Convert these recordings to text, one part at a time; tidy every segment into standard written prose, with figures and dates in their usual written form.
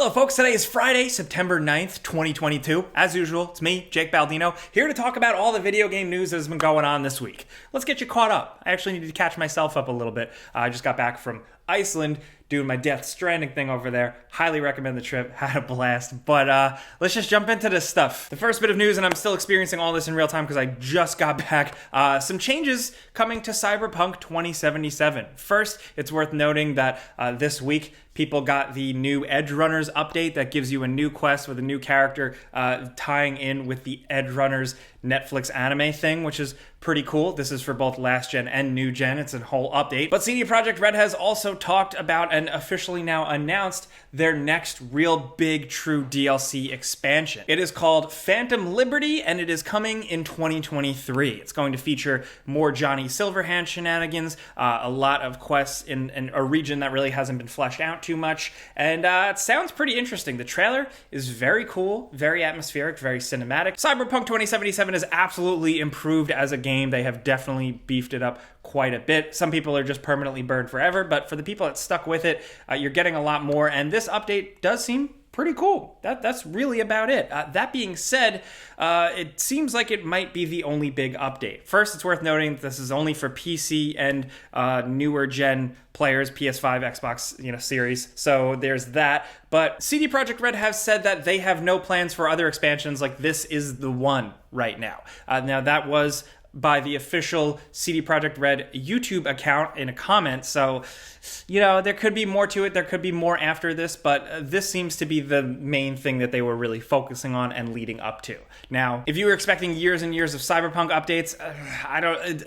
Hello folks, today is Friday, September 9th, 2022. As usual, it's me, Jake Baldino, here to talk about all the video game news that has been going on this week. Let's get you caught up. I actually need to catch myself up a little bit. I just got back from Iceland, doing my Death Stranding thing over there. Highly recommend the trip. Had a blast. But let's just jump into this stuff. The first bit of news, and I'm still experiencing all this in real time because I just got back. Some changes coming to Cyberpunk 2077. First, it's worth noting that this week, people got the new Edgerunners update that gives you a new quest with a new character tying in with the Edgerunners Netflix anime thing, which is pretty cool. This is for both last gen and new gen. It's a whole update. But CD Projekt Red has also talked about and officially now announced their next real big true DLC expansion. It is called Phantom Liberty, and it is coming in 2023. It's going to feature more Johnny Silverhand shenanigans, a lot of quests in a region that really hasn't been fleshed out too much, and it sounds pretty interesting. The trailer is very cool, very atmospheric, very cinematic. Cyberpunk 2077 is absolutely improved as a game. They have definitely beefed it up quite a bit. Some people are just permanently burned forever, but for the people that stuck with it, you're getting a lot more, and this update does seem pretty cool. That's really about it. That being said, it seems like it might be the only big update. First, it's worth noting that this is only for PC and newer gen players, PS5, Xbox, Series. So there's that. But CD Projekt Red have said that they have no plans for other expansions. Like, this is the one right now. Now, that was by the official CD Projekt Red YouTube account in a comment. So, there could be more to it. There could be more after this, but this seems to be the main thing that they were really focusing on and leading up to. Now, if you were expecting years and years of Cyberpunk updates,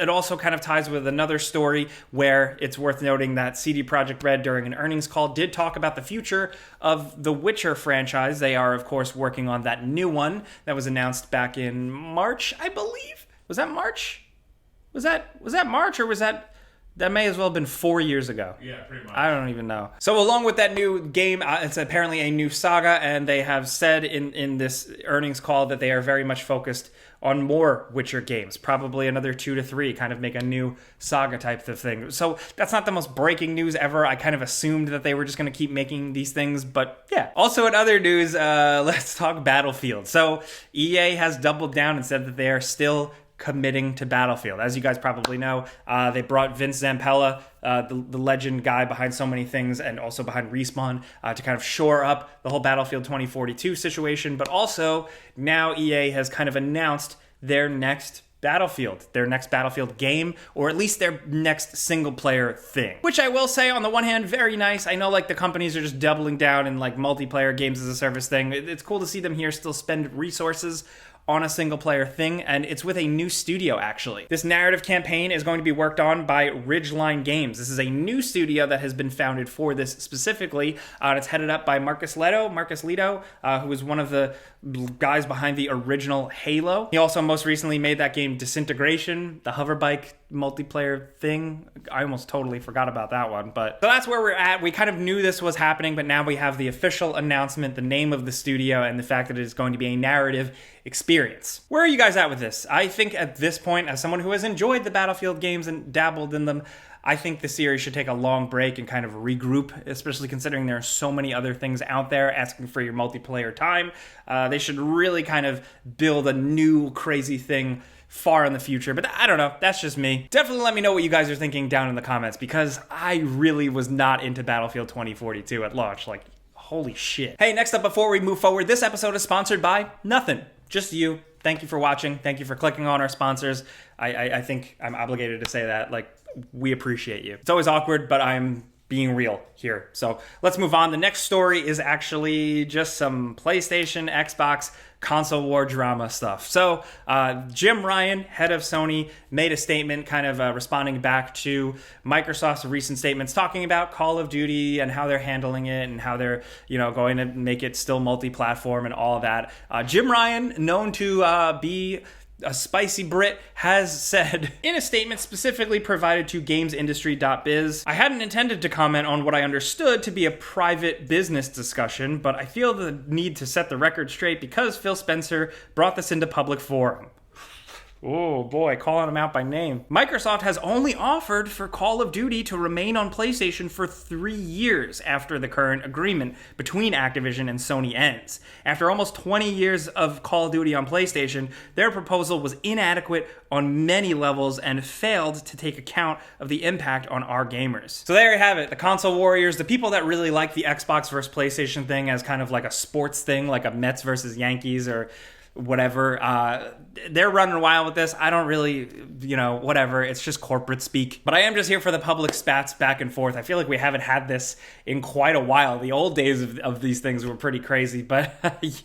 it also kind of ties with another story where it's worth noting that CD Projekt Red during an earnings call did talk about the future of the Witcher franchise. They are, of course, working on that new one that was announced back in March, I believe. Was that March? Was that March, or was that may as well have been 4 years ago? Yeah, pretty much. I don't even know. So along with that new game, it's apparently a new saga, and they have said in this earnings call that they are very much focused on more Witcher games, probably another 2 to 3, kind of make a new saga type of thing. So that's not the most breaking news ever. I kind of assumed that they were just going to keep making these things, but yeah. Also in other news, let's talk Battlefield. So EA has doubled down and said that they are still committing to Battlefield. As you guys probably know, they brought Vince Zampella, the legend guy behind so many things and also behind Respawn, to kind of shore up the whole Battlefield 2042 situation. But also, now EA has kind of announced their next Battlefield game, or at least their next single player thing. Which I will say, on the one hand, very nice. I know the companies are just doubling down in multiplayer games as a service thing. It's cool to see them here still spend resources on a single player thing, and it's with a new studio, actually. This narrative campaign is going to be worked on by Ridgeline Games. This is a new studio that has been founded for this specifically, and it's headed up by Marcus Leto, who was one of the guys behind the original Halo. He also most recently made that game Disintegration, the hoverbike multiplayer thing. I almost totally forgot about that one, but so that's where we're at. We kind of knew this was happening, but now we have the official announcement, the name of the studio, and the fact that it is going to be a narrative experience. Where are you guys at with this? I think at this point, as someone who has enjoyed the Battlefield games and dabbled in them, I think the series should take a long break and kind of regroup, especially considering there are so many other things out there asking for your multiplayer time. They should really kind of build a new crazy thing far in the future, but I don't know. That's just me. Definitely let me know what you guys are thinking down in the comments, because I really was not into Battlefield 2042 at launch. Holy shit. Hey, next up, before we move forward, this episode is sponsored by nothing. Just you. Thank you for watching. Thank you for clicking on our sponsors. I think I'm obligated to say that. We appreciate you. It's always awkward, but I'm being real here. So let's move on. The next story is actually just some PlayStation, Xbox, console war drama stuff. So Jim Ryan, head of Sony, made a statement kind of responding back to Microsoft's recent statements talking about Call of Duty and how they're handling it and how they're going to make it still multi-platform and all of that. Jim Ryan, known to be a spicy Brit, has said in a statement specifically provided to gamesindustry.biz, "I hadn't intended to comment on what I understood to be a private business discussion, but I feel the need to set the record straight because Phil Spencer brought this into public forum." Oh boy, calling them out by name. Microsoft has only offered for Call of Duty to remain on PlayStation for 3 years after the current agreement between Activision and Sony ends. After almost 20 years of Call of Duty on PlayStation, their proposal was inadequate on many levels and failed to take account of the impact on our gamers. So there you have it, the console warriors, the people that really like the Xbox versus PlayStation thing as kind of like a sports thing, like a Mets versus Yankees or whatever, they're running wild with this. I don't really, whatever. It's just corporate speak. But I am just here for the public spats back and forth. I feel like we haven't had this in quite a while. The old days of these things were pretty crazy. But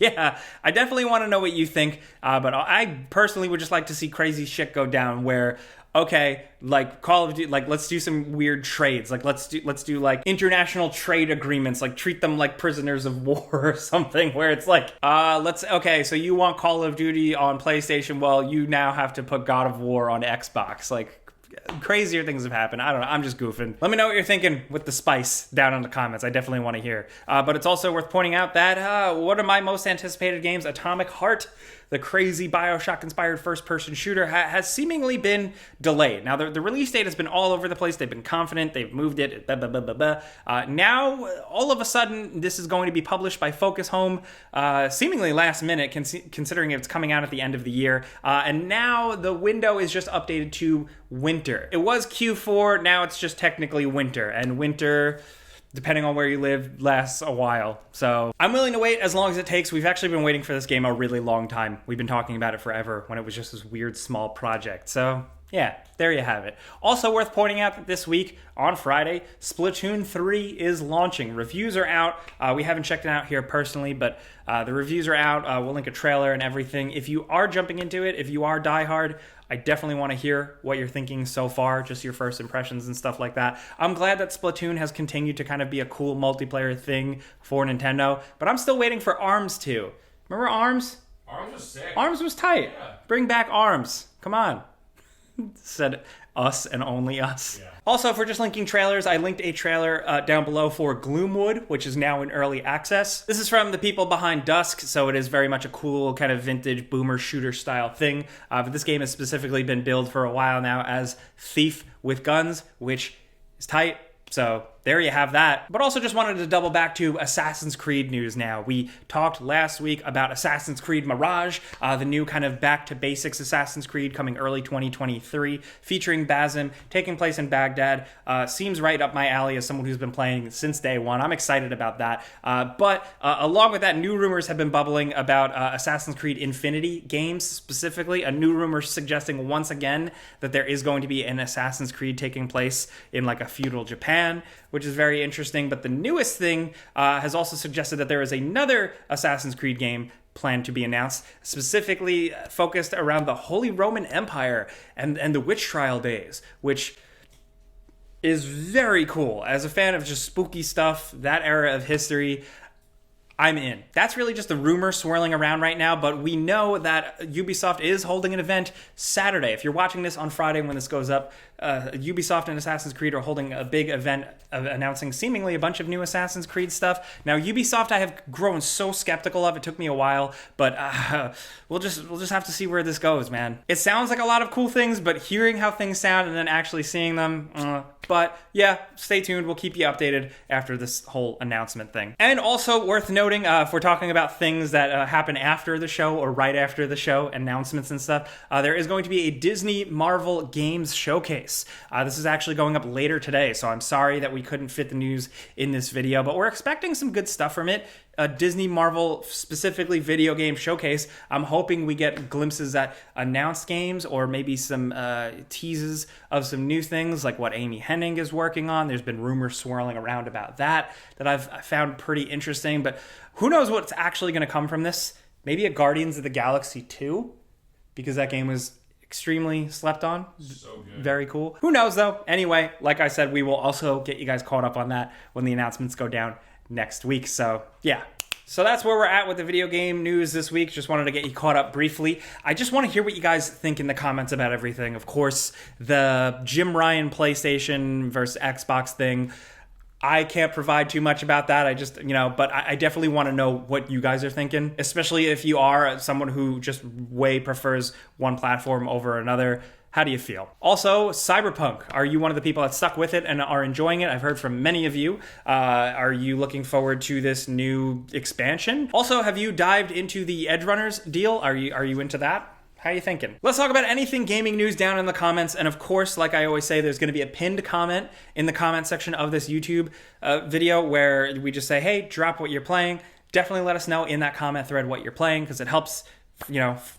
yeah, I definitely want to know what you think. But I personally would just like to see crazy shit go down where, okay, like Call of Duty, like let's do some weird trades. Like let's do like international trade agreements, like treat them like prisoners of war or something where it's like, okay, so you want Call of Duty on PlayStation, well, you now have to put God of War on Xbox. Like crazier things have happened. I don't know. I'm just goofing. Let me know what you're thinking with the spice down in the comments. I definitely want to hear. But it's also worth pointing out that one of my most anticipated games, Atomic Heart, the crazy Bioshock-inspired first-person shooter, has seemingly been delayed. Now, the release date has been all over the place. They've been confident. They've moved it. Now, all of a sudden, this is going to be published by Focus Home, seemingly last minute, considering it's coming out at the end of the year. And now the window is just updated to winter. It was Q4. Now it's just technically winter. And winter, depending on where you live, lasts a while. So I'm willing to wait as long as it takes. We've actually been waiting for this game a really long time. We've been talking about it forever when it was just this weird small project. So yeah, there you have it. Also worth pointing out that this week, on Friday, Splatoon 3 is launching. Reviews are out. We haven't checked it out here personally, but the reviews are out. We'll link a trailer and everything. If you are jumping into it, if you are diehard, I definitely want to hear what you're thinking so far, just your first impressions and stuff like that. I'm glad that Splatoon has continued to kind of be a cool multiplayer thing for Nintendo, but I'm still waiting for ARMS 2. Remember ARMS? ARMS was sick. ARMS was tight. Yeah. Bring back ARMS. Come on. Said us and only us. Yeah. Also, if we're just linking trailers, I linked a trailer down below for Gloomwood, which is now in early access. This is from the people behind Dusk, so it is very much a cool kind of vintage boomer shooter style thing. But this game has specifically been billed for a while now as Thief with Guns, which is tight. So there you have that. But also just wanted to double back to Assassin's Creed news now. We talked last week about Assassin's Creed Mirage, the new kind of back to basics Assassin's Creed coming early 2023, featuring Basim, taking place in Baghdad. Seems right up my alley as someone who's been playing since day one. I'm excited about that. But along with that, new rumors have been bubbling about Assassin's Creed Infinity games specifically. A new rumor suggesting once again that there is going to be an Assassin's Creed taking place in like a feudal Japan, which is very interesting. But the newest thing has also suggested that there is another Assassin's Creed game planned to be announced, specifically focused around the Holy Roman Empire and the witch trial days, which is very cool. As a fan of just spooky stuff, that era of history, I'm in. That's really just the rumor swirling around right now, but we know that Ubisoft is holding an event Saturday. If you're watching this on Friday when this goes up, Ubisoft and Assassin's Creed are holding a big event of announcing seemingly a bunch of new Assassin's Creed stuff. Now, Ubisoft I have grown so skeptical of. It took me a while, but we'll just have to see where this goes, man. It sounds like a lot of cool things, but hearing how things sound and then actually seeing them, but yeah, stay tuned. We'll keep you updated after this whole announcement thing. And also worth noting, if we're talking about things that happen after the show or right after the show, announcements and stuff, there is going to be a Disney Marvel Games showcase. This is actually going up later today, so I'm sorry that we couldn't fit the news in this video, but we're expecting some good stuff from it. A Disney Marvel, specifically video game showcase. I'm hoping we get glimpses at announced games or maybe some teases of some new things like what Amy Hennig is working on. There's been rumors swirling around about that I've found pretty interesting, but who knows what's actually going to come from this? Maybe a Guardians of the Galaxy 2, because that game was extremely slept on. So good. Very cool. Who knows though? Anyway, like I said, we will also get you guys caught up on that when the announcements go down next week. So yeah. So that's where we're at with the video game news this week. Just wanted to get you caught up briefly. I just want to hear what you guys think in the comments about everything. Of course, the Jim Ryan PlayStation versus Xbox thing. I can't provide too much about that. I just, but I definitely want to know what you guys are thinking, especially if you are someone who just way prefers one platform over another. How do you feel? Also, Cyberpunk. Are you one of the people that stuck with it and are enjoying it? I've heard from many of you. Are you looking forward to this new expansion? Also, have you dived into the Edgerunners deal? Are you into that? How are you thinking? Let's talk about anything gaming news down in the comments. And of course, like I always say, there's going to be a pinned comment in the comment section of this YouTube video where we just say, hey, drop what you're playing. Definitely let us know in that comment thread what you're playing, because it helps,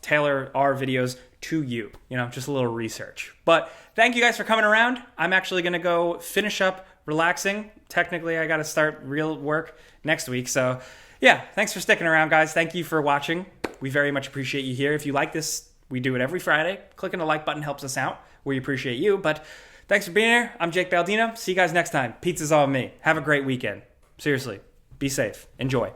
tailor our videos to you. Just a little research. But thank you guys for coming around. I'm actually going to go finish up relaxing. Technically, I got to start real work next week. So yeah, thanks for sticking around, guys. Thank you for watching. We very much appreciate you here. If you like this, we do it every Friday. Clicking the like button helps us out. We appreciate you. But thanks for being here. I'm Jake Baldino. See you guys next time. Pizza's on me. Have a great weekend. Seriously, be safe. Enjoy.